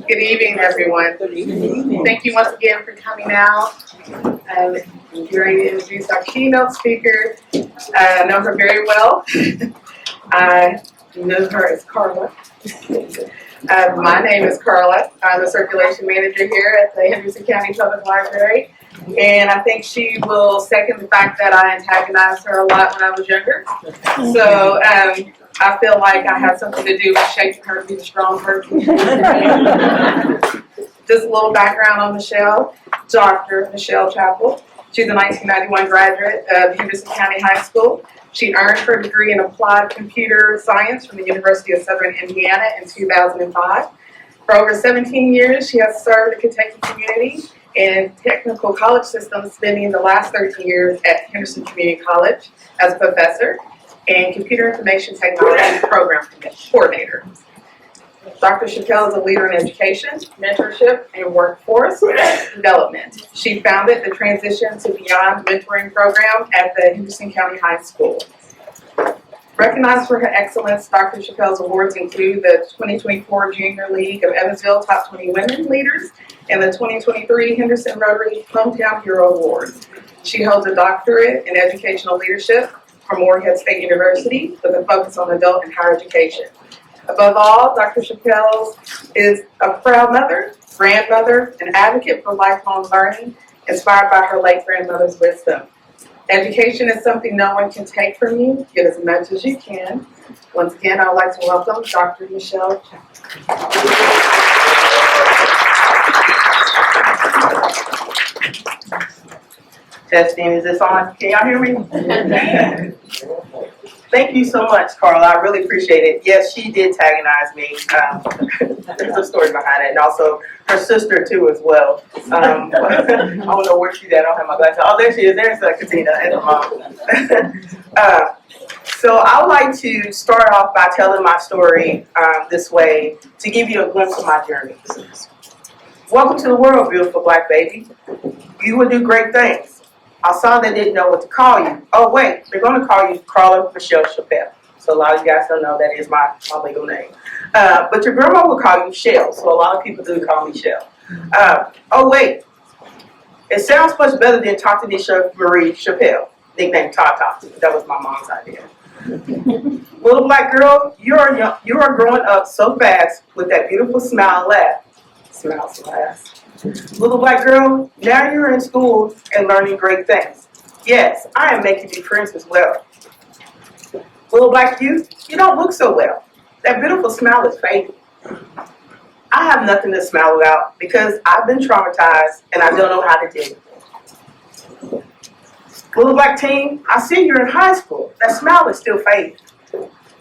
Good evening, everyone. Thank you once again for coming out. I'm ready to introduce our keynote speaker. I know her very well. I know her as Carla. My name is Carla. I'm the circulation manager here at the Henderson County Public Library. And I think she will second the fact that I antagonized her a lot when I was younger. So I feel like I have something to do with shaping her to be the strong person. Just a little background on Michelle. Dr. Michelle Chappell. She's a 1991 graduate of Henderson County High School. She earned her degree in applied computer science from the University of Southern Indiana in 2005. For over 17 years, she has served the Kentucky community in technical college systems, spending the last 13 years at Henderson Community College as a professor and computer information technology program coordinator. Dr. Chappell is a leader in education, mentorship, and workforce development. She founded the Transition to Beyond Mentoring program at the Henderson County High School. Recognized for her excellence, Dr. Chappell's awards include the 2024 Junior League of Evansville Top 20 Women Leaders and the 2023 Henderson Rotary Hometown Hero Award. She holds a doctorate in educational leadership from Morehead State University with a focus on adult and higher education. Above all, Dr. Chappell is a proud mother, grandmother, and advocate for lifelong learning, inspired by her late grandmother's wisdom. Education is something no one can take from you. Get as much as you can. Once again, I would like to welcome Dr. Michelle Chappell. Testing, is this on? Can y'all hear me? Thank you so much, Carla. I really appreciate it. Yes, she did antagonize me. There's a story behind it, and also her sister too as well. I don't know where she's at. I don't have my glasses. Oh, there she is. There's Katina and her mom. So I would like to start off by telling my story this way to give you a glimpse of my journey. Welcome to the world, beautiful black baby. You will do great things. I saw they didn't know what to call you. Oh wait, they're going to call you Carla Michelle Chappell. So a lot of you guys don't know that is my legal name. But your grandma will call you Shell, so a lot of people do call me Shell. Oh wait, it sounds much better than Tata Marie Chappell, nicknamed Tata. That was my mom's idea. Little black girl, you are growing up so fast with that beautiful smile and laugh. Smiles and laughs. Little black girl, now you're in school and learning great things. Yes, I am making new friends as well. Little black youth, you don't look so well. That beautiful smile is fading. I have nothing to smile about because I've been traumatized and I don't know how to deal with it. Little black teen, I see you're in high school. That smile is still fading.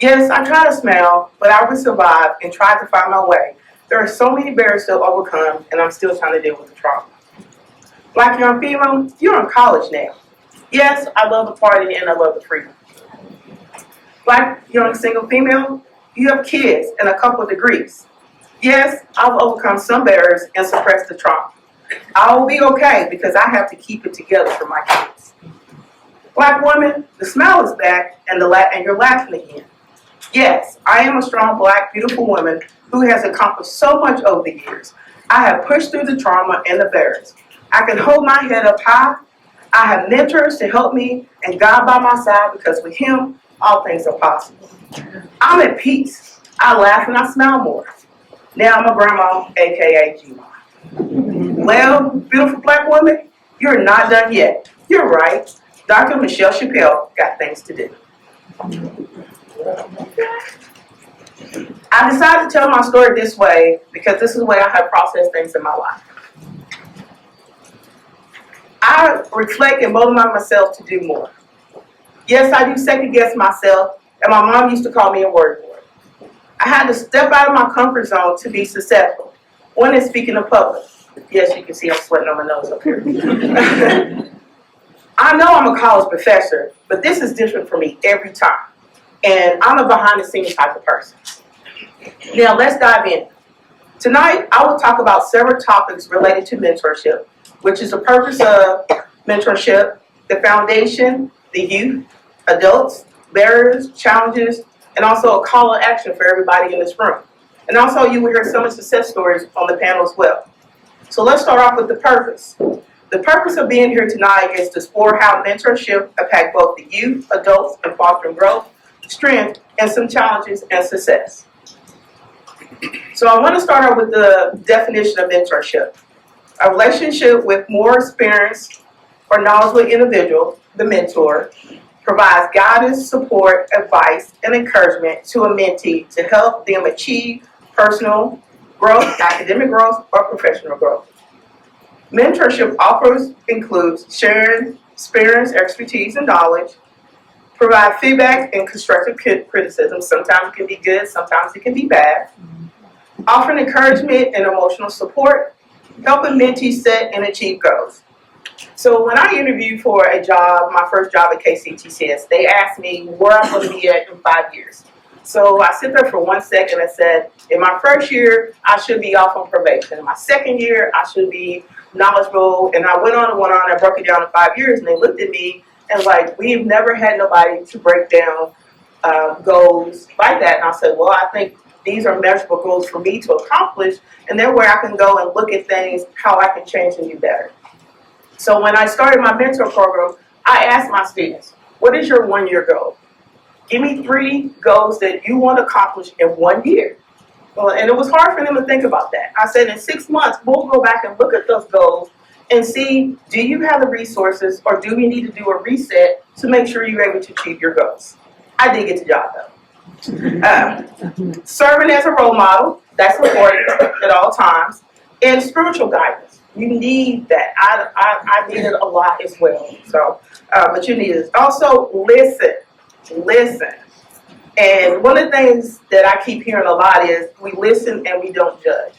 Yes, I try to smile, but I will survive and try to find my way. There are so many barriers to overcome, and I'm still trying to deal with the trauma. Black young female, you're in college now. Yes, I love the party and I love the freedom. Black young single female, you have kids and a couple of degrees. Yes, I've overcome some barriers and suppressed the trauma. I will be okay because I have to keep it together for my kids. Black woman, the smile is back and you're laughing again. Yes, I am a strong, black, beautiful woman who has accomplished so much over the years. I have pushed through the trauma and the barriers. I can hold my head up high. I have mentors to help me and God by my side because with Him, all things are possible. I'm at peace. I laugh and I smile more. Now I'm a grandma, aka G-Mom. Well, beautiful black woman, you're not done yet. You're right. Dr. Michelle Chappell got things to do. I decided to tell my story this way because this is the way I have processed things in my life. I reflect and motivate myself to do more. Yes, I do second guess myself, and my mom used to call me a word boy. I had to step out of my comfort zone to be successful. One is speaking in public. Yes, you can see I'm sweating on my nose up here. I know I'm a college professor, but this is different for me every time. And I'm a behind-the-scenes type of person. Now, let's dive in. Tonight, I will talk about several topics related to mentorship, which is the purpose of mentorship, the foundation, the youth, adults, barriers, challenges, and also a call to action for everybody in this room. And also you will hear some of the success stories on the panel as well. So let's start off with the purpose. The purpose of being here tonight is to explore how mentorship impacts both the youth, adults, and fostering growth, strength, and some challenges and success. So I want to start out with the definition of mentorship. A relationship with more experienced or knowledgeable individual, the mentor, provides guidance, support, advice, and encouragement to a mentee to help them achieve personal growth, academic growth, or professional growth. Mentorship offers includes sharing experience, expertise, and knowledge, provide feedback and constructive criticism. Sometimes it can be good, sometimes it can be bad. Offering encouragement and emotional support, helping mentees set and achieve goals. So when I interviewed for a job, my first job at KCTCS, they asked me where I'm going to be at in 5 years. So I sit there for 1 second and said, in my first year, I should be off on probation. In my second year, I should be knowledgeable. And I went on and went on. I broke it down in 5 years, and they looked at me and like, we've never had nobody to break down goals like that. And I said, well, I think these are measurable goals for me to accomplish, and they're where I can go and look at things, how I can change and do better. So when I started my mentor program, I asked my students, what is your 1 year goal? Give me 3 goals that you want to accomplish in 1 year. Well, and it was hard for them to think about that. I said in 6 months, we'll go back and look at those goals and see, do you have the resources or do we need to do a reset to make sure you're able to achieve your goals? I did get the job though. Serving as a role model, that's important at all times. And spiritual guidance. You need that. I need it a lot as well. So, but you need it. Also, listen. And one of the things that I keep hearing a lot is we listen and we don't judge.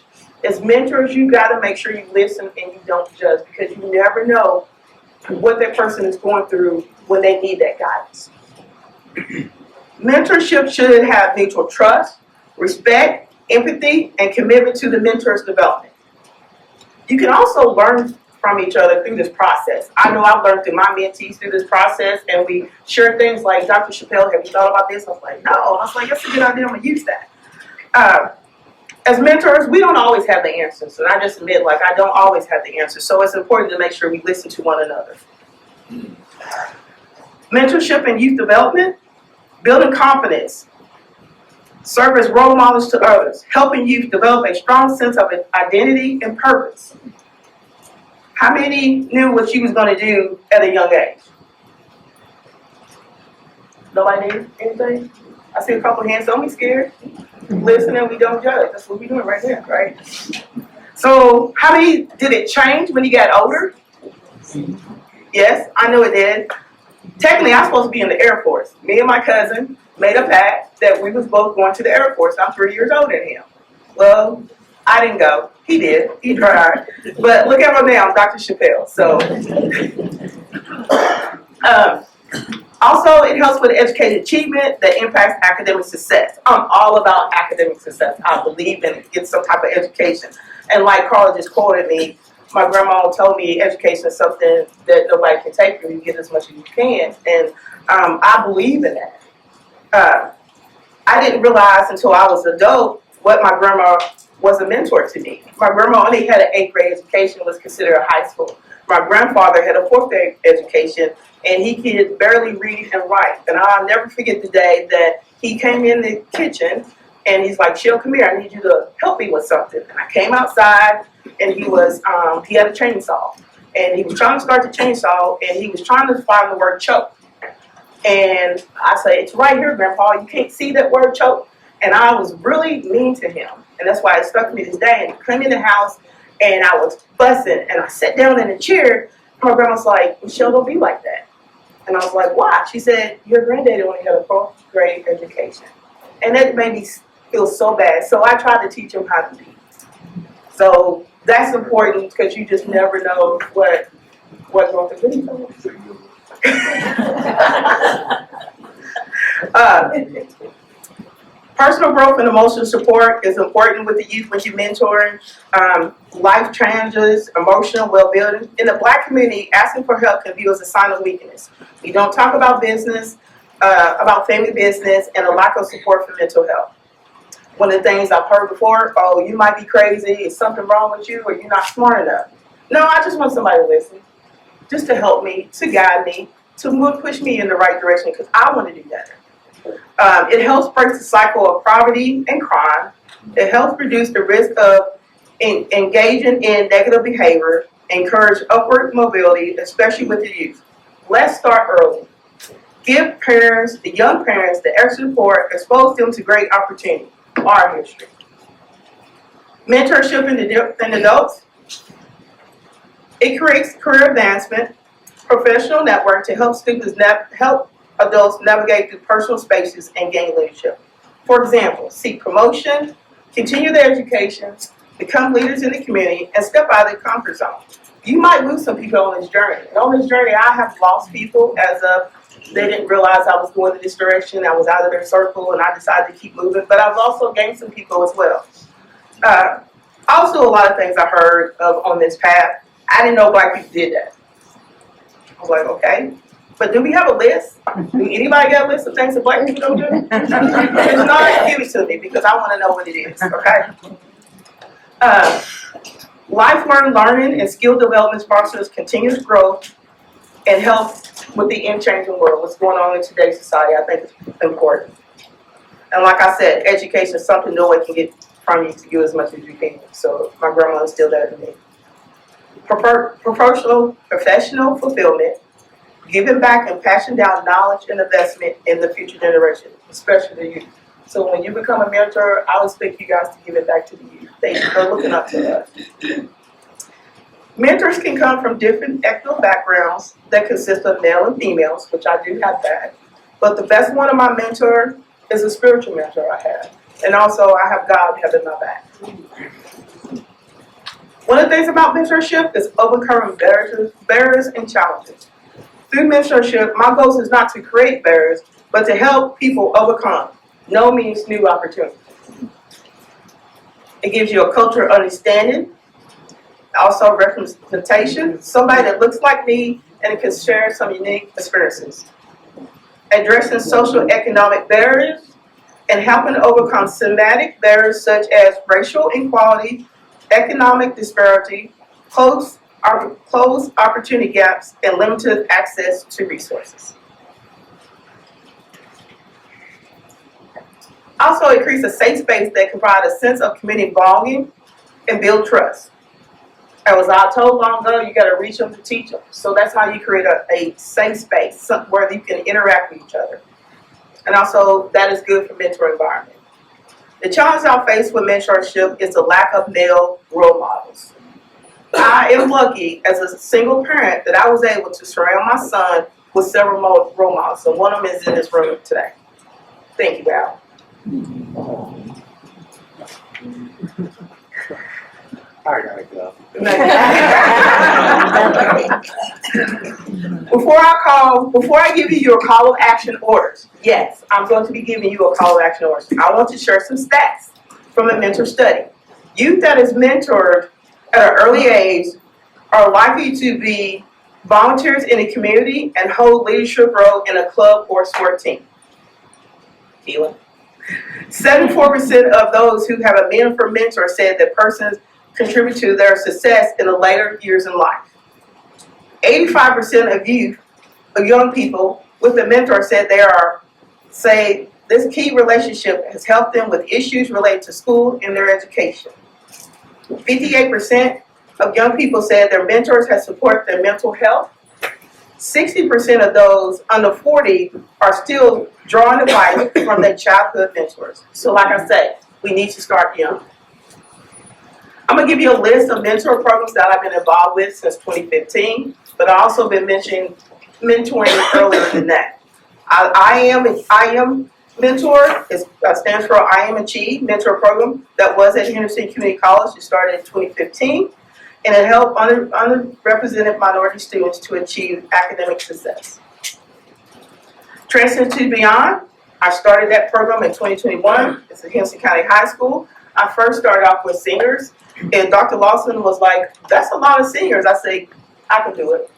As mentors, you got to make sure you listen and you don't judge, because you never know what that person is going through when they need that guidance. Mentorship should have mutual trust, respect, empathy, and commitment to the mentor's development. You can also learn from each other through this process. I know I've learned through my mentees through this process, and we share things like, Dr. Chappell, have you thought about this? I was like, no. I was like, that's a good idea, I'm going to use that. As mentors, we don't always have the answers, and I just admit, like, I don't always have the answers, so it's important to make sure we listen to one another. Mentorship and youth development, building confidence, serve as role models to others, helping youth develop a strong sense of identity and purpose. How many knew what you was going to do at a young age? Nobody knew anything? I see a couple hands. Don't be scared. Listen and we don't judge. That's what we're doing right there, right? So how many, did it change when you got older? Yes, I know it did. Technically, I'm supposed to be in the Air Force. Me and my cousin made a pact that we was both going to the Air Force. I'm 3 years older than him. Well, I didn't go. He did. He tried. But look at him now, I'm Dr. Chappell. So, also, it helps with educated achievement that impacts academic success. I'm all about academic success. I believe in it. Get some type of education. And like Carla just quoted me, my grandma told me education is something that nobody can take from you. You get as much as you can. And I believe in that. I didn't realize until I was an adult what my grandma was a mentor to me. My grandma only had an 8th grade education, was considered a high school. My grandfather had a 4th grade education, and he could barely read and write. And I'll never forget the day that he came in the kitchen, and he's like, "Chill, come here, I need you to help me with something." And I came outside, and he had a chainsaw. And he was trying to start the chainsaw, and he was trying to find the word choke. And I said, "It's right here, Grandpa, you can't see that word choke." And I was really mean to him. And that's why it stuck to me this day. And he came in the house, and I was fussing. And I sat down in a chair. And my grandma's like, "Michelle, don't be like that." And I was like, "Why?" She said, "Your granddaddy only had a 4th grade education." And that made me feel so bad. So I tried to teach him how to be. So that's important, because you just never know what going through. Personal growth and emotional support is important with the youth when you're mentoring. Life challenges, emotional well-being. In the Black community, asking for help can be as a sign of weakness. We don't talk about business, about family business, and a lack of support for mental health. One of the things I've heard before, oh, you might be crazy, is something wrong with you, or you're not smart enough. No, I just want somebody to listen, just to help me, to guide me, to push me in the right direction, because I want to do better. It helps break the cycle of poverty and crime. It helps reduce the risk of engaging in negative behavior, encourage upward mobility, especially with the youth. Let's start early. Give parents, the young parents, the extra support, expose them to great opportunity. Our history. Mentorship in adults. It creates career advancement, professional network to help students help adults navigate through personal spaces and gain leadership. For example, seek promotion, continue their education, become leaders in the community, and step out of their comfort zone. You might lose some people on this journey. And on this journey, I have lost people as they didn't realize I was going in this direction. I was out of their circle, and I decided to keep moving. But I've also gained some people as well. Also, a lot of things I heard of on this path. I didn't know Black people did that. I was like, okay. But do we have a list? Do anybody got a list of things that Black people don't do? If not, give it to me, because I want to know what it is, okay? Lifelong learning and skill development fosters continuous growth and help with the changing world. What's going on in today's society, I think is important. And like I said, education is something no one can get from you to you as much as you can. So my grandma instilled that in me. Professional fulfillment, giving back and passing down knowledge and investment in the future generation, especially the youth. So when you become a mentor, I expect you guys to give it back to the youth. They're looking up to us. Mentors can come from different ethnic backgrounds that consist of male and females, which I do have that. But the best one of my mentors is a spiritual mentor I have. And also I have God having my back. One of the things about mentorship is overcoming barriers and challenges. Through mentorship, my goal is not to create barriers, but to help people overcome. No means new opportunities. It gives you a cultural understanding, also representation, somebody that looks like me and can share some unique experiences. Addressing social economic barriers and helping overcome systematic barriers such as racial inequality, economic disparity, closed opportunity gaps, and limited access to resources. Also, it creates a safe space that can provide a sense of community belonging and build trust. As I was told long ago, you got to reach them to teach them. So that's how you create a safe space where you can interact with each other. And also, that is good for mentor environment. The challenge I face with mentorship is the lack of male role models. I am lucky as a single parent that I was able to surround my son with several role models. So one of them is in this room today. Thank you, Val. I gotta go. Before I give you your call of action orders, yes, I'm going to be giving you a call of action orders. I want to share some stats from a mentor study. Youth that is mentored at an early age are likely to be volunteers in the community and hold leadership role in a club or sport team. 74% of those who have a meaningful mentor said that persons contribute to their success in the later years in life. 85% of young people with a mentor said say this key relationship has helped them with issues related to school and their education. 58% of young people said their mentors have supported their mental health. 60% of those under 40 are still drawing advice from their childhood mentors. So like I said, we need to start young. I'm going to give you a list of mentor programs that I've been involved with since 2015, but I've also been mentoring earlier than that. I am mentor, it stands for I Am Achieve mentor program that was at Henderson Community College. It started in 2015, and it helped underrepresented minority students to achieve academic success. Transcend to Beyond, I started that program in 2021. It's at Henderson County High School. I first started off with seniors, and Dr. Lawson was like, that's a lot of seniors. I said, I can do it.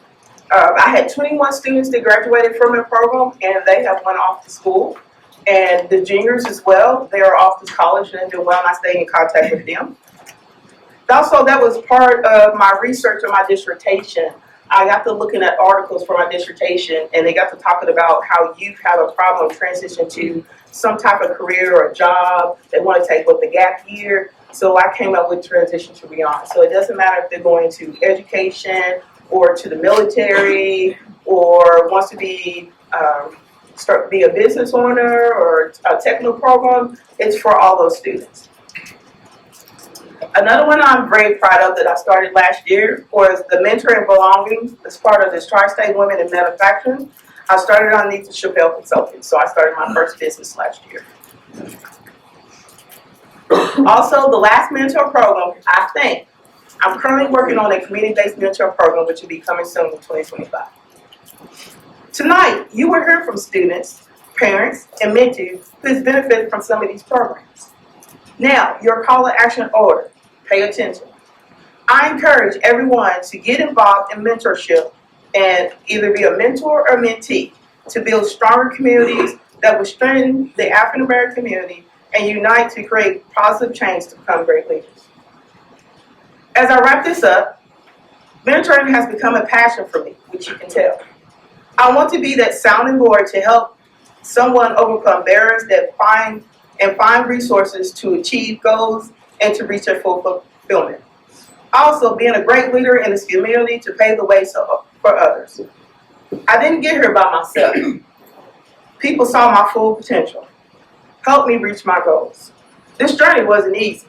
I had 21 students that graduated from the program, and they have went off to school. And the juniors as well, they are off to college and doing well, and I stay in contact with them. Also, that was part of my research on my dissertation. I got to looking at articles for my dissertation, and they got to talking about how youth have a problem transition to some type of career or job. They want to take with the gap year. So I came up with transition to beyond. So it doesn't matter if they're going to education or to the military or wants to be be a business owner or a technical program. It's for all those students. Another one I'm very proud of that I started last year was the Mentor and Belonging as part of this Tri-State Women in Manufacturing. I started underneath the Chappell Consulting, so I started my first business last year. Also, the last mentor program, I'm currently working on a community-based mentor program which will be coming soon in 2025. Tonight, you will hear from students, parents, and mentees who has benefited from some of these programs. Now, your call to action order. Pay attention. I encourage everyone to get involved in mentorship and either be a mentor or mentee to build stronger communities that will strengthen the African American community and unite to create positive change to become great leaders. As I wrap this up, mentoring has become a passion for me, which you can tell. I want to be that sounding board to help someone overcome barriers that find resources to achieve goals and to reach their full fulfillment. Also, being a great leader in this community to pave the way for others. I didn't get here by myself. People saw my full potential, helped me reach my goals. This journey wasn't easy.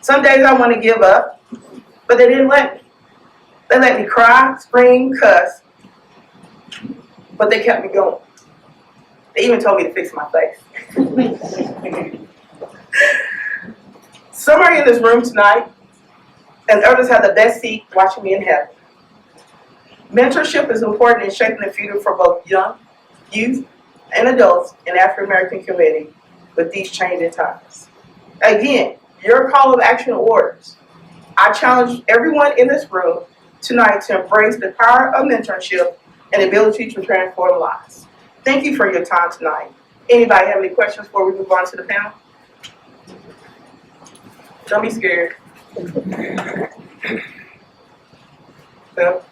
Some days I want to give up, but they didn't let me. They let me cry, scream, cuss, but they kept me going. They even told me to fix my face. Some are in this room tonight, and others have the best seat watching me in heaven. Mentorship is important in shaping the future for both youth, and adults in the African American community with these changing times. Again, your call of action orders. I challenge everyone in this room tonight to embrace the power of mentorship and the ability to transform lives. Thank you for your time tonight. Anybody have any questions before we move on to the panel? Don't be scared. So.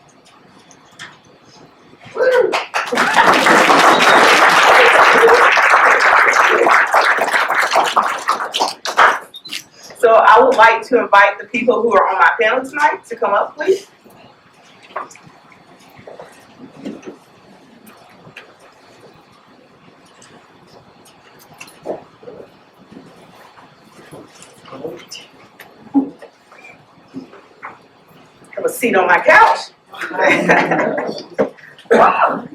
So I would like to invite the people who are on my panel tonight to come up, please. Have a seat on my couch. Wow.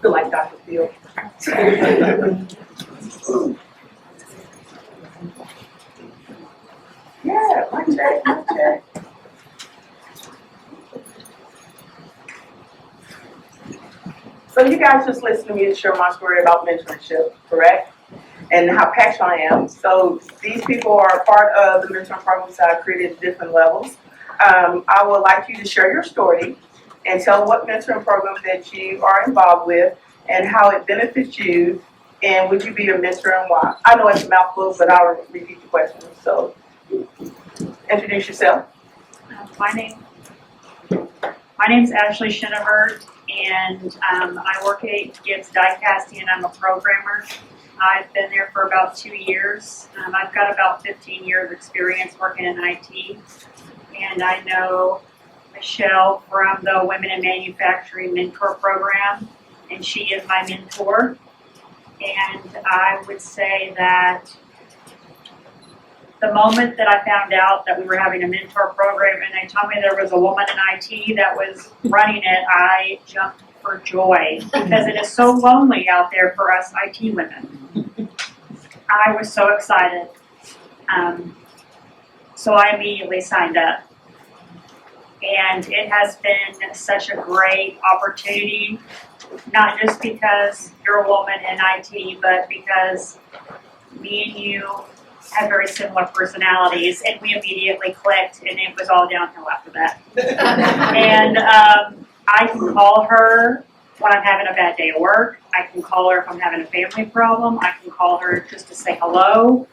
Feel like Dr. Phil. Yeah, my check. So you guys just listened to me share my story about mentorship, correct? And how passionate I am. So these people are a part of the mentoring programs that I created at different levels. I would like you to share your story and tell what mentoring program that you are involved with and how it benefits you, and would you be a mentor and why? I know it's a mouthful, but I'll repeat the question. So introduce yourself. My name's Ashley Shinnever, and I work at Gibbs Die Casting, and I'm a programmer. I've been there for about 2 years. I've got about 15 years experience working in IT, and I know Michelle from the Women in Manufacturing Mentor Program, and she is my mentor. And I would say that the moment that I found out that we were having a mentor program and they told me there was a woman in IT that was running it, I jumped for joy because it is so lonely out there for us IT women. I was so excited. So I immediately signed up. And it has been such a great opportunity, not just because you're a woman in IT, but because me and you have very similar personalities, and we immediately clicked, and it was all downhill after that. And I can call her when I'm having a bad day at work. I can call her if I'm having a family problem. I can call her just to say hello.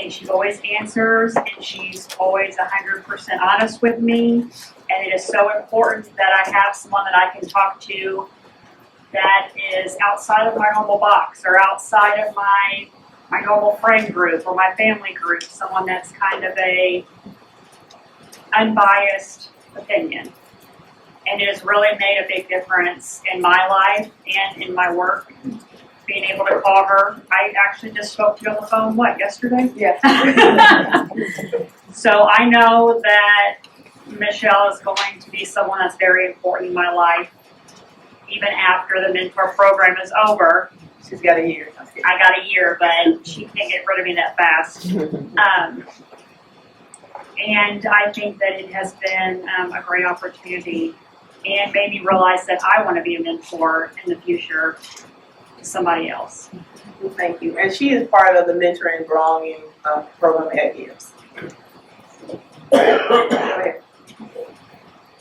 And she always answers, and she's always 100% honest with me. And it is so important that I have someone that I can talk to that is outside of my normal box or outside of my normal friend group or my family group, someone that's kind of a unbiased opinion. And it has really made a big difference in my life and in my work, being able to call her. I actually just spoke to you on the phone, yesterday? Yeah. So I know that Michelle is going to be someone that's very important in my life, even after the mentor program is over. She's got a year. I got a year, but she can't get rid of me that fast. And I think that it has been a great opportunity and made me realize that I want to be a mentor in the future to somebody else. Thank you. And she is part of the mentoring and belonging program at GIBS.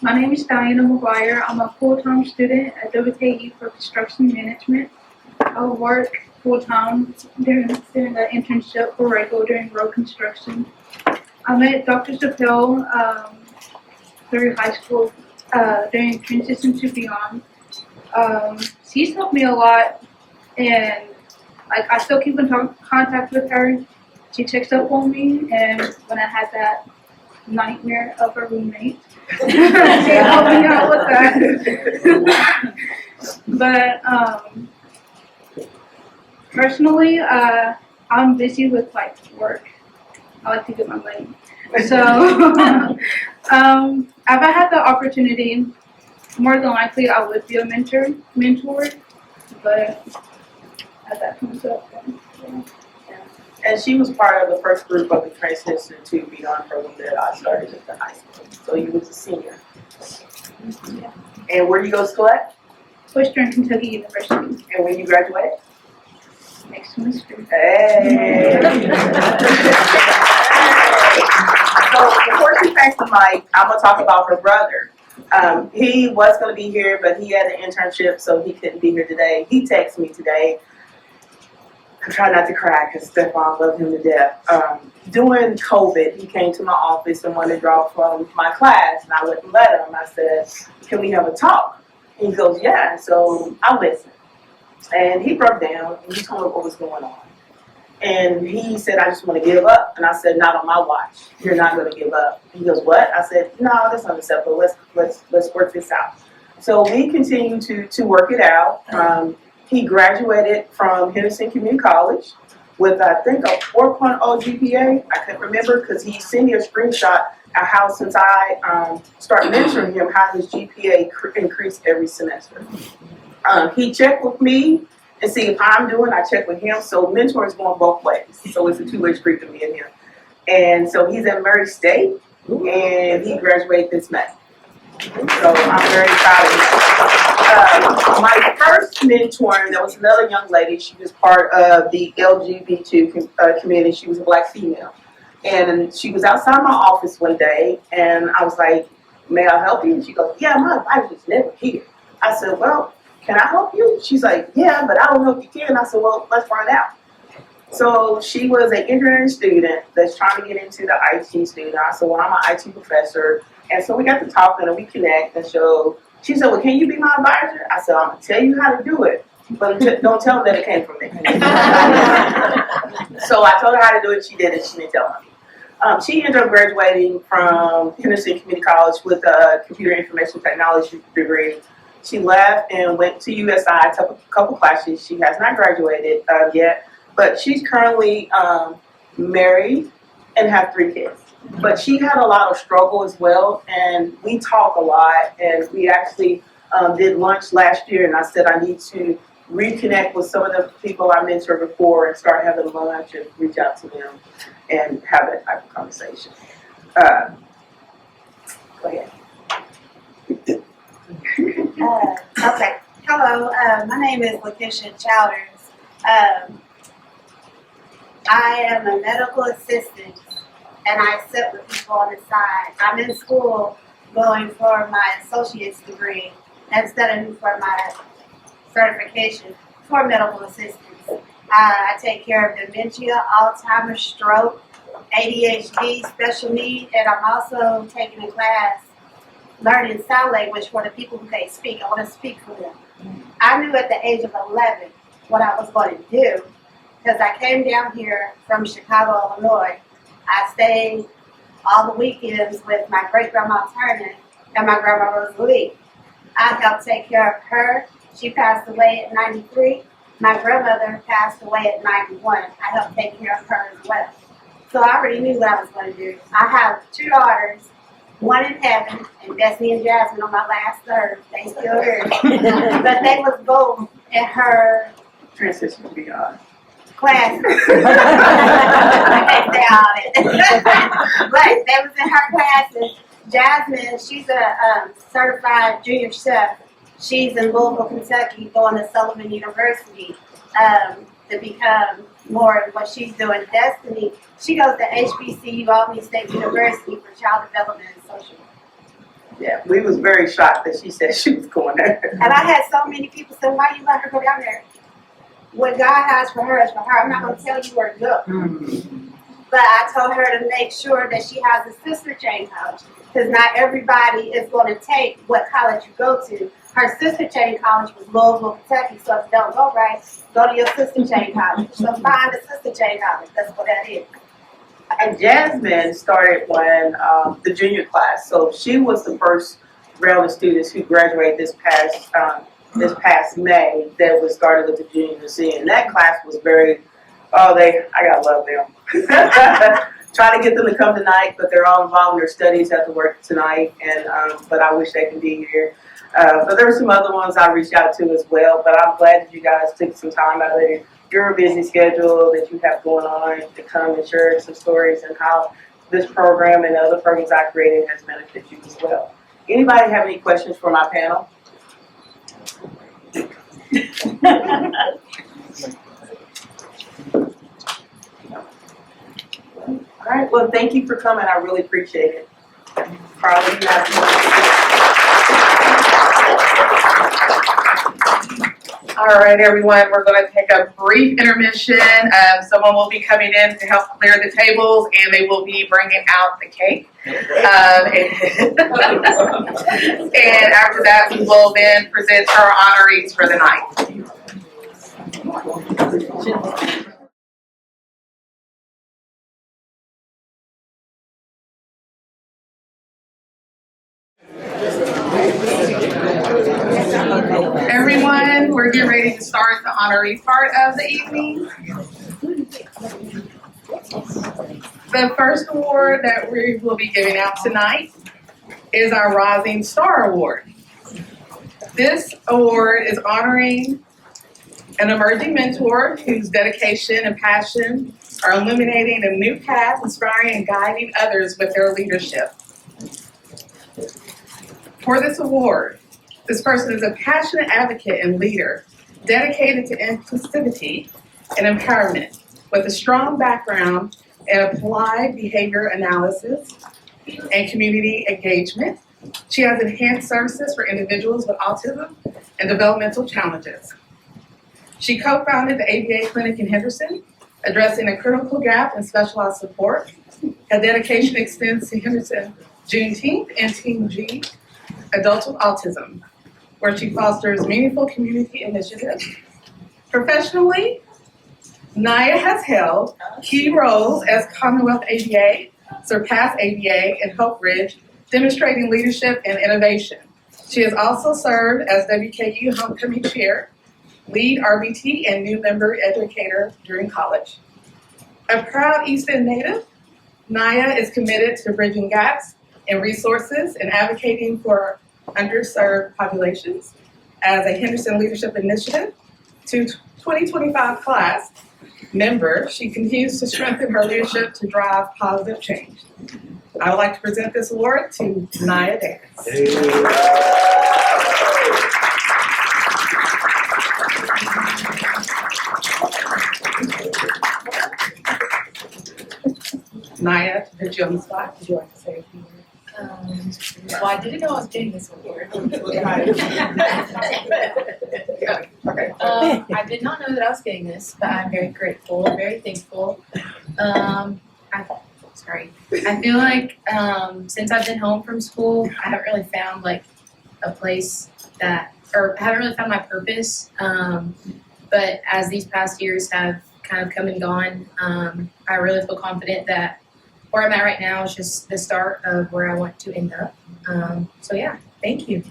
My name is Diana McGuire. I'm a full-time student at WKU for construction management. I work full-time during the internship for Rego during road construction. I met Dr. Chappell through high school during transition to beyond. She's helped me a lot, and I still keep in contact with her. She checks up on me, and when I had that nightmare of a roommate, she helped me out with that. But personally, I'm busy with work. I like to get my money. So if I had the opportunity, more than likely I would be a mentor. But as that comes up, then, yeah. And she was part of the first group of the Transition to Beyond program that I started at the high school. So you was a senior. Yeah. And where do you go to school at? Western Kentucky University And when you graduate? next semester. Hey. So before she takes the mic, I'm gonna talk about her brother. He was gonna be here, but he had an internship, so he couldn't be here today. He texted me today. I try not to cry because Stephon loved him to death. During COVID, he came to my office and wanted to draw from my class, and I wouldn't let him. I said, "Can we have a talk?" And he goes, "Yeah." So I listened. And he broke down and he told me what was going on. And he said, "I just want to give up." And I said, "Not on my watch. You're not going to give up." He goes, "What?" I said, "No, that's unacceptable. Let's work this out." So we continue to work it out. He graduated from Henderson Community College with, I think, a 4.0 GPA. I can't remember because he sent me a screenshot of how, since I started mentoring him, how his GPA increased every semester. He checked with me and see if I'm doing, I check with him. So mentoring is going both ways. So it's a two-way street to me and him. And so he's at Murray State, and he graduated this May. So I'm very proud of him. My first mentor, there was another young lady. She was part of the LGBT community. She was a black female. And she was outside my office one day, and I was like, "May I help you?" And she goes, "Yeah, my advisor's never here." I said, "Well, can I help you?" She's like, "Yeah, but I don't know if you can." I said, "Well, let's find out." So she was an engineering student that's trying to get into the IT student. I said, "Well, I'm an IT professor." And so we got to talking and we connect. And so she said, "Well, can you be my advisor?" I said, "I'm going to tell you how to do it, but don't tell them that it came from me." So I told her how to do it. She did it. She didn't tell me. She ended up graduating from Henderson Community College with a computer information technology degree. She left and went to USI, took a couple classes. She has not graduated yet, but she's currently married and have 3 kids. But she had a lot of struggle as well, and we talk a lot, and we actually did lunch last year, and I said I need to reconnect with some of the people I mentored before and start having lunch and reach out to them and have that type of conversation. Go ahead. Okay. Hello. My name is Lakeisha Chowders. I am a medical assistant and I sit with people on the side. I'm in school going for my associate's degree and studying for my certification for medical assistants. I take care of dementia, Alzheimer's, stroke, ADHD, special need, and I'm also taking a class learning sign language for the people who can't speak. I want to speak for them. I knew at the age of 11 what I was going to do because I came down here from Chicago, Illinois. I stayed all the weekends with my great-grandma Turner and my grandma Rosalie. I helped take care of her. She passed away at 93. My grandmother passed away at 91. I helped take care of her as well. So I already knew what I was going to do. I have 2 daughters, one in heaven, and Destiny and Jasmine on my last third. They still here. But they was both in her Transition beyond. classes. I can't say all that. But they was in her classes. Jasmine, she's a certified junior chef. She's in Louisville, Kentucky, going to Sullivan University to become more of what she's doing. Destiny, she goes to HBCU, Albany State University for Child Development and Social Work. Yeah, we was very shocked that she said she was going there. And I had so many people say, why you let her go down there? What God has for her is for her. I'm not going to tell you where to go. But I told her to make sure that she has a sister chain college, because not everybody is going to take what college you go to. Her sister chain college was Louisville, Kentucky, so if you don't go right, go to your sister chain college. So find a sister chain college. That's what that is. And Jasmine started when the junior class, so she was the first round of students who graduated this past May that was started with the junior and senior. And that class was very, I gotta love them. Try to get them to come tonight, but they're all involved in their studies, have to work tonight, and but I wish they could be here. But there were some other ones I reached out to as well, but I'm glad that you guys took some time out of your busy schedule that you have going on to come and share some stories and how this program and other programs I created has benefited you as well. Anybody have any questions for my panel? All right, well, thank you for coming. I really appreciate it. Carly, you have All right, everyone, we're going to take a brief intermission. Someone will be coming in to help clear the tables, and they will be bringing out the cake. And after that, we will then present our honorees for the night. Everyone, we're getting ready to start the honoree part of the evening. The first award that we will be giving out tonight is our Rising Star Award. This award is honoring an emerging mentor whose dedication and passion are illuminating a new path, inspiring and guiding others with their leadership. For this award, this person is a passionate advocate and leader, dedicated to inclusivity and empowerment, with a strong background in applied behavior analysis and community engagement. She has enhanced services for individuals with autism and developmental challenges. She co-founded the ABA Clinic in Henderson, addressing a critical gap in specialized support. Her dedication extends to Henderson Juneteenth and Team G, Adults with Autism, where she fosters meaningful community initiatives. Professionally, Naya has held key roles as Commonwealth ABA, Surpass ABA, and Hope Ridge, demonstrating leadership and innovation. She has also served as WKU Homecoming Chair, lead RBT, and new member educator during college. A proud East End native, Naya is committed to bridging gaps in resources and advocating for underserved populations. As a Henderson Leadership Initiative 2025 class member, she continues to strengthen her leadership to drive positive change. I would like to present this award to Naya Davis. Naya, to put you on the spot, would you like to say a few words? Well, I didn't know I was getting this award. Okay. I did not know that I was getting this, but I'm very grateful, very thankful. I feel like since I've been home from school, I haven't really found like a place I haven't really found my purpose. But as these past years have kind of come and gone, I really feel confident that where I'm at right now is just the start of where I want to end up. So yeah, thank you.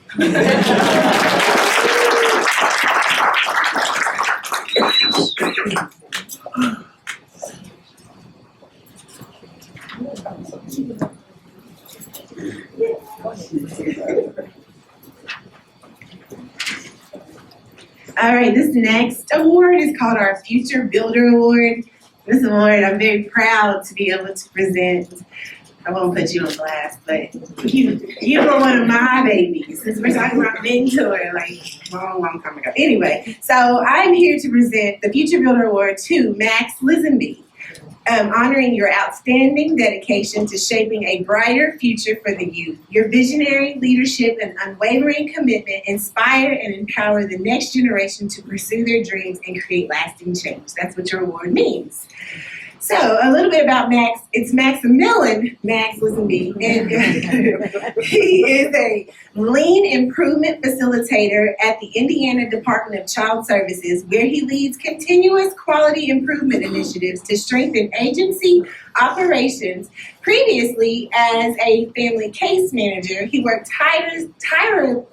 All right, this next award is called our Future Builder Award. This award I'm very proud to be able to present. I won't put you on blast, but you were one of my babies. Since we're talking about mentor, like long time ago. Anyway, so I'm here to present the Future Builder Award to Max Lisembee, honoring your outstanding dedication to shaping a brighter future for the youth. Your visionary leadership and unwavering commitment inspire and empower the next generation to pursue their dreams and create lasting change. That's what your award means. So, a little bit about Max. It's Maximillian, Max Lisembee, and he is a lean improvement facilitator at the Indiana Department of Child Services, where he leads continuous quality improvement initiatives to strengthen agency operations. Previously, as a family case manager, he worked tirelessly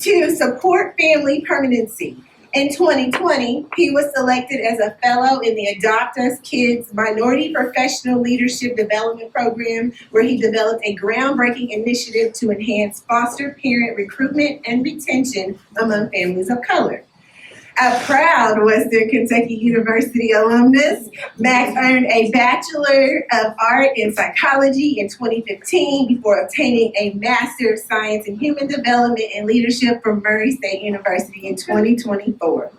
to support family permanency. In 2020, he was selected as a fellow in the Adopt Us Kids Minority Professional Leadership Development Program, where he developed a groundbreaking initiative to enhance foster parent recruitment and retention among families of color. A proud Western Kentucky University alumnus, Max earned a Bachelor of Art in Psychology in 2015 before obtaining a Master of Science in Human Development and Leadership from Murray State University in 2024.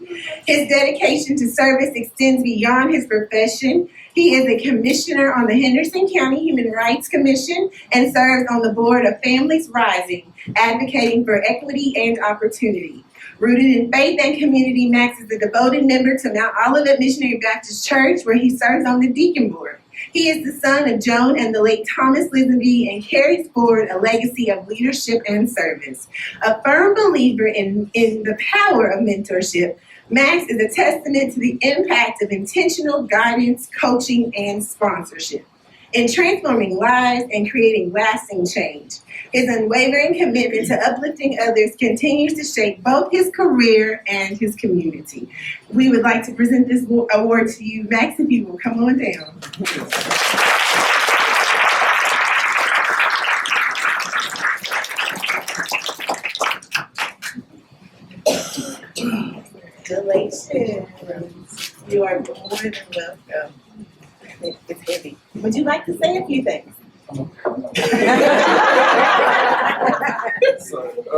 His dedication to service extends beyond his profession. He is a commissioner on the Henderson County Human Rights Commission and serves on the board of Families Rising, advocating for equity and opportunity. Rooted in faith and community, Max is a devoted member to Mount Olivet Missionary Baptist Church, where he serves on the deacon board. He is the son of Joan and the late Thomas Lisembee and carries forward a legacy of leadership and service. A firm believer in the power of mentorship, Max is a testament to the impact of intentional guidance, coaching, and sponsorship in transforming lives and creating lasting change. His unwavering commitment to uplifting others continues to shape both his career and his community. We would like to present this award to you. Max, if you will come on down. Congratulations. You are more than welcome. It's heavy. Would you like to say a few things?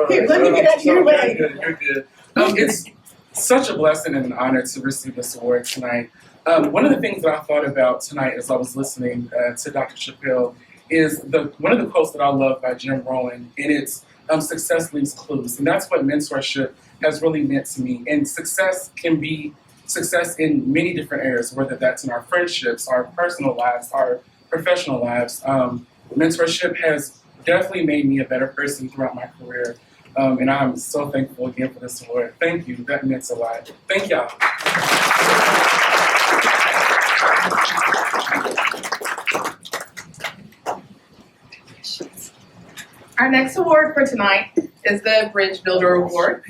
Here, let me get out your way. You're good. It's such a blessing and an honor to receive this award tonight. One of the things that I thought about tonight as I was listening to Dr. Chappell is one of the quotes that I love by Jim Rohn, and it's success leaves clues. And that's what mentorship has really meant to me. And success can be success in many different areas, whether that's in our friendships, our personal lives, our professional lives. Mentorship has definitely made me a better person throughout my career. And I'm so thankful again for this award. Thank you. That means a lot. Thank y'all. Our next award for tonight is the Bridge Builder Award.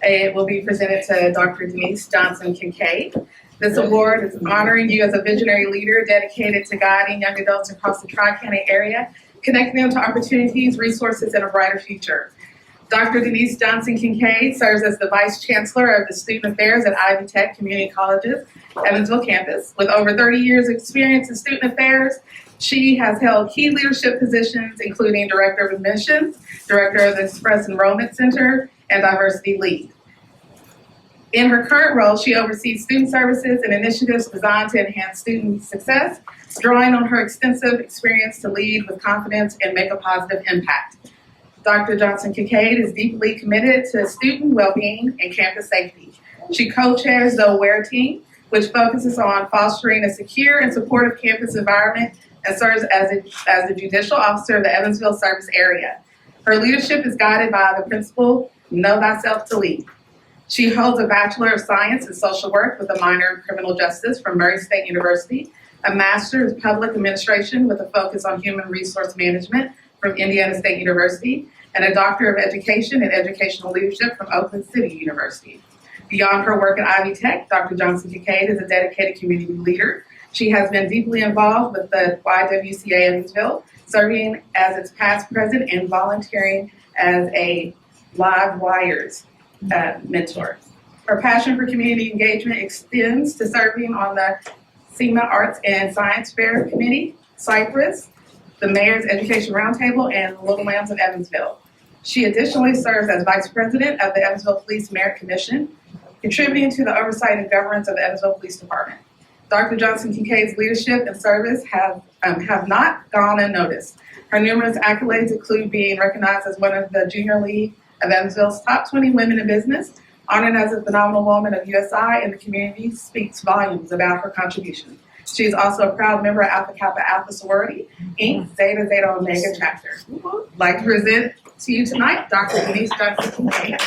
It will be presented to Dr. Denise Johnson-Kincaid. This award is honoring you as a visionary leader dedicated to guiding young adults across the Tri-County area, connecting them to opportunities, resources, and a brighter future. Dr. Denise Johnson-Kincaid serves as the Vice Chancellor of the Student Affairs at Ivy Tech Community College's Evansville campus. With over 30 years experience in student affairs, she has held key leadership positions, including Director of Admissions, Director of the Express Enrollment Center, and Diversity Lead. In her current role, she oversees student services and initiatives designed to enhance student success, drawing on her extensive experience to lead with confidence and make a positive impact. Dr. Johnson-Kincaid is deeply committed to student well-being and campus safety. She co-chairs the AWARE team, which focuses on fostering a secure and supportive campus environment and serves as the judicial officer of the Evansville service area. Her leadership is guided by the principle, know thyself to lead. She holds a Bachelor of Science in Social Work with a minor in Criminal Justice from Murray State University, a Master of Public Administration with a focus on Human Resource Management from Indiana State University, and a Doctor of Education and Educational Leadership from Oakland City University. Beyond her work at Ivy Tech, Dr. Johnson-Kincaid is a dedicated community leader. She has been deeply involved with the YWCA Evansville, serving as its past president and volunteering as a Live Wires mentor. Her passion for community engagement extends to serving on the SEMA Arts and Science Fair Committee, Cypress, the Mayor's Education Roundtable, and the Little Lambs of Evansville. She additionally serves as Vice President of the Evansville Police Merit Commission, contributing to the oversight and governance of the Evansville Police Department. Dr. Johnson-Kincaid's leadership and service have not gone unnoticed. Her numerous accolades include being recognized as one of the Junior League of Evansville's top 20 women in business, honored as a phenomenal woman of USI, and the community speaks volumes about her contribution. She is also a proud member of Alpha Kappa Alpha Sorority, Inc., Zeta Zeta Omega chapter. I'd like to present to you tonight Dr. Denise Johnson-Kincaid.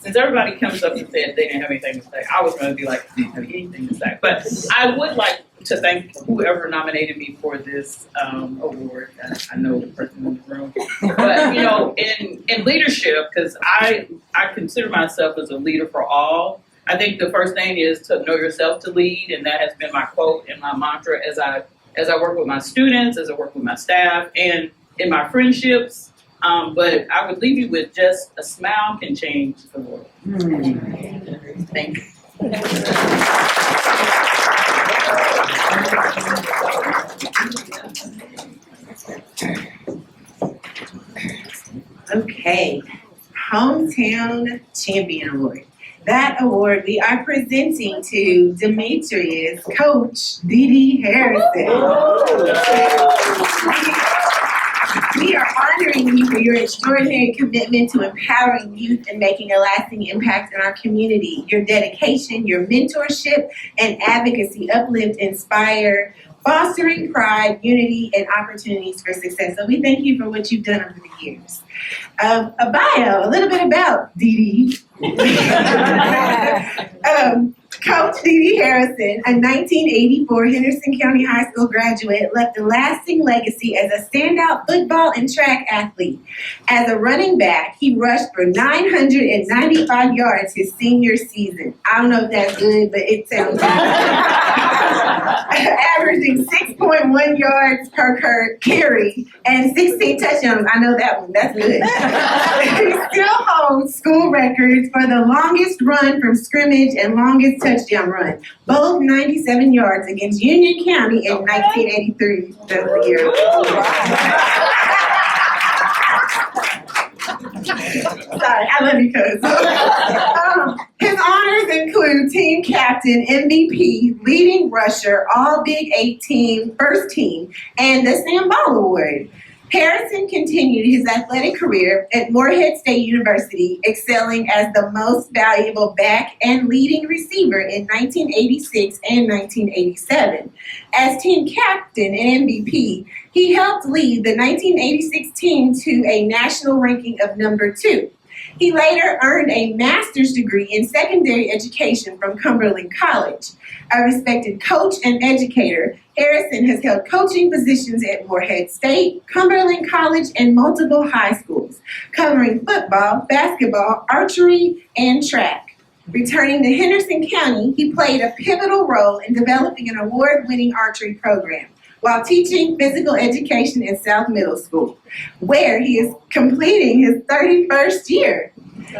Since everybody comes up and said they didn't have anything to say, I was going to be like, I didn't have anything to say. But I would like to thank whoever nominated me for this award. I know the person in the room. But, you know, in leadership, because I consider myself as a leader for all, I think the first thing is to know yourself to lead, and that has been my quote and my mantra as I work with my students, as I work with my staff, and in my friendships. But I would leave you with just a smile can change the world. Thank you. Okay, Hometown Champion Award. That award we are presenting to Demetrius, Coach Dee Harrison. We are honoring you for your extraordinary commitment to empowering youth and making a lasting impact in our community. Your dedication, your mentorship, and advocacy uplift, inspire, fostering pride, unity, and opportunities for success. So we thank you for what you've done over the years. A bio, a little bit about Dee Dee. Coach Dee Harrison, a 1984 Henderson County High School graduate, left a lasting legacy as a standout football and track athlete. As a running back, he rushed for 995 yards his senior season. I don't know if that's good, but it sounds good. Averaging 6.1 yards per carry and 16 touchdowns. I know that one. That's good. He still holds school records for the longest run from scrimmage and longest touchdown run, both 97 yards against Union County in 1983. That was the year. Sorry, I love you, cuz. His honors include team captain, MVP, leading rusher, all Big 8 team, first team, and the Sam Ball Award. Harrison continued his athletic career at Morehead State University, excelling as the most valuable back and leading receiver in 1986 and 1987. As team captain and MVP, he helped lead the 1986 team to a national ranking of number 2. He later earned a master's degree in secondary education from Cumberland College. A respected coach and educator, Harrison has held coaching positions at Morehead State, Cumberland College, and multiple high schools, covering football, basketball, archery, and track. Returning to Henderson County, he played a pivotal role in developing an award-winning archery program while teaching physical education in South Middle School, where he is completing his 31st year.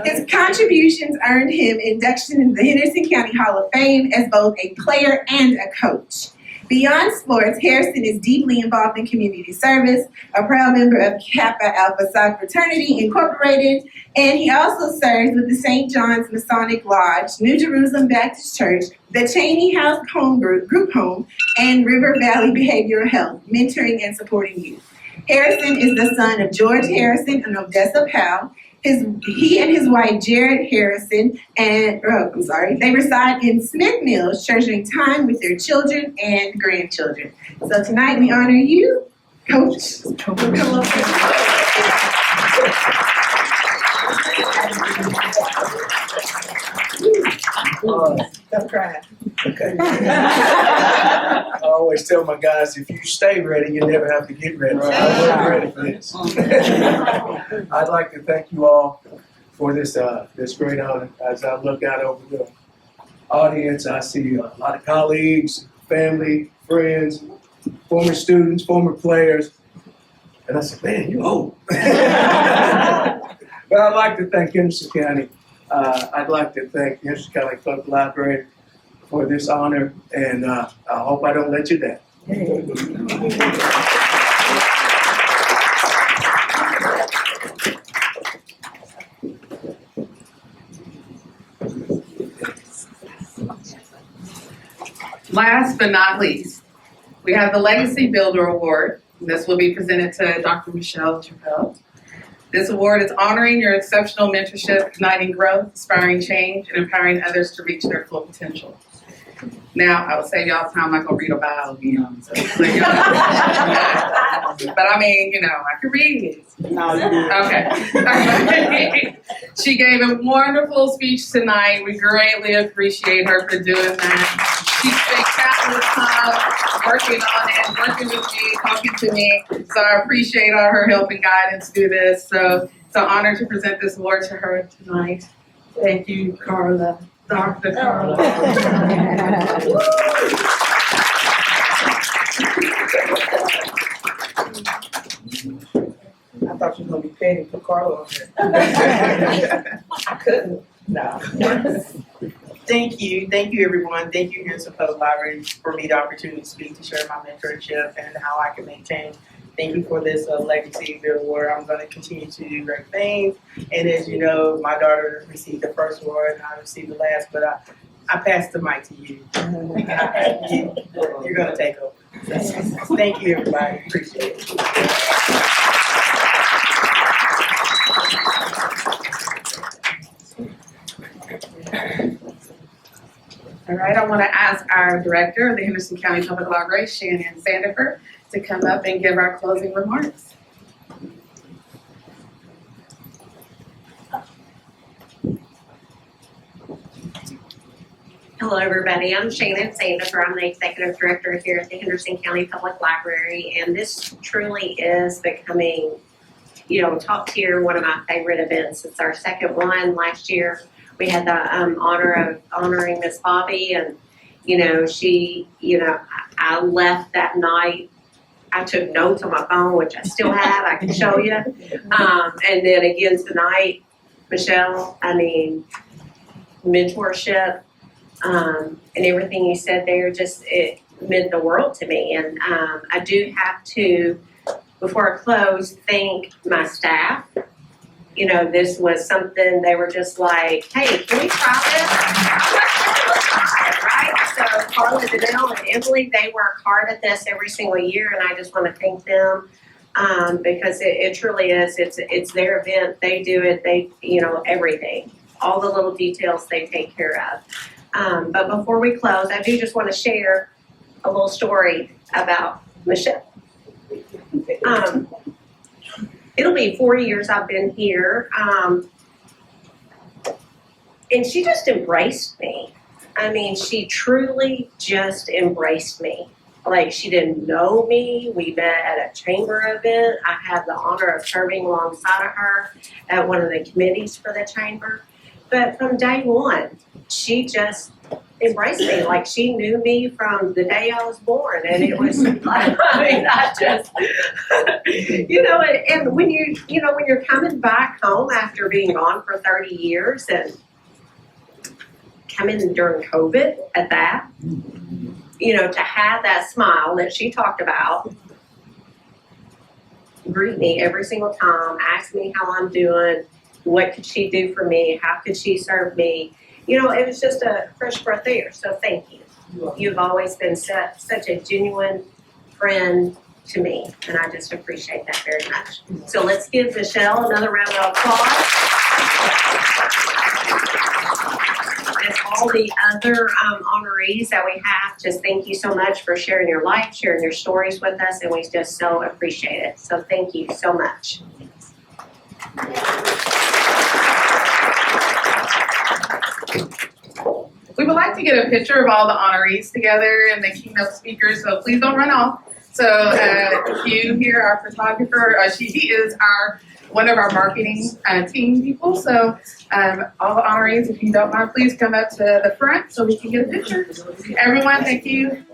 His contributions earned him induction into the Henderson County Hall of Fame as both a player and a coach. Beyond sports, Harrison is deeply involved in community service, a proud member of Kappa Alpha Psi Fraternity Incorporated, and he also serves with the St. John's Masonic Lodge, New Jerusalem Baptist Church, the Cheney House Home Group Home, and River Valley Behavioral Health, mentoring and supporting youth. Harrison is the son of George Harrison and Odessa Powell. He and his wife, Jared Harrison, they reside in Smith Mills, treasuring time with their children and grandchildren. So tonight we honor you, Coach. Come up Don't cry. Okay. I always tell my guys, if you stay ready, you never have to get ready. I was ready for this. I'd like to thank you all for this great honor. As I look out over the audience, I see a lot of colleagues, family, friends, former students, former players, and I said, man, you old. But I'd like to thank Henderson County. I'd like to thank the Henderson County Public Library for this honor, and I hope I don't let you down. Last but not least, we have the Legacy Builder Award. This will be presented to Dr. Michelle Chappell. This award is honoring your exceptional mentorship, igniting growth, inspiring change, and empowering others to reach their full potential. Now, I will save y'all time. I'm not going to read a bio again. So, but I mean, I can read it. Okay. She gave a wonderful speech tonight. We greatly appreciate her for doing that. She spent countless time working on it, working with me, talking to me. So I appreciate all her help and guidance through this. So it's an honor to present this award to her tonight. Thank you, Carla. Dr. Carla. I thought you were going to be petty for Carla on there. I couldn't. No. Thank you, everyone. Thank you, Henderson Public Library, for me the opportunity to speak, to share my mentorship and how I can maintain. Thank you for this Legacy Builder Award. I'm going to continue to do great things. And as you know, my daughter received the first award and I received the last, but I passed the mic to you. You're going to take over. Thank you, everybody. Appreciate it. All right, I want to ask our director of the Henderson County Public Library, Shannon Sandifer, to come up and give our closing remarks. Hello, everybody. I'm Shannon Sandifer. I'm the executive director here at the Henderson County Public Library, and this truly is becoming, top tier, one of my favorite events. It's our second one. Last year, we had the honor of honoring Miss Bobby, and she, I left that night. I took notes on my phone, which I still have. I can show you. And then again tonight, Michelle. Mentorship. And everything you said there, it meant the world to me. And I do have to, before I close, thank my staff. This was something they were just like, hey, can we try this? Right? So Carla, Danelle, and Emily, they work hard at this every single year, and I just want to thank them because it truly is. It's their event. They do it. They, everything. All the little details they take care of. But before we close, I do just want to share a little story about Michelle. It'll be 4 years I've been here, and she just embraced me. She truly just embraced me. Like, she didn't know me. We met at a chamber event. I had the honor of serving alongside of her at one of the committees for the chamber. But from day one, she just embraced me like she knew me from the day I was born, and it was like, I mean, I just, and when when you're coming back home after being gone for 30 years and coming during COVID at that, to have that smile that she talked about, greet me every single time, ask me how I'm doing, what could she do for me, how could she serve me. It was just a fresh breath of air, so thank you. You've always been such a genuine friend to me, and I just appreciate that very much. So let's give Michelle another round of applause. And all the other honorees that we have, just thank you so much for sharing your life, sharing your stories with us, and we just so appreciate it. So thank you so much. We would like to get a picture of all the honorees together and the keynote speakers, so please don't run off. So Hugh here, our photographer, he is one of our marketing team people. So all the honorees, if you don't mind, please come up to the front so we can get a picture. Everyone, thank you.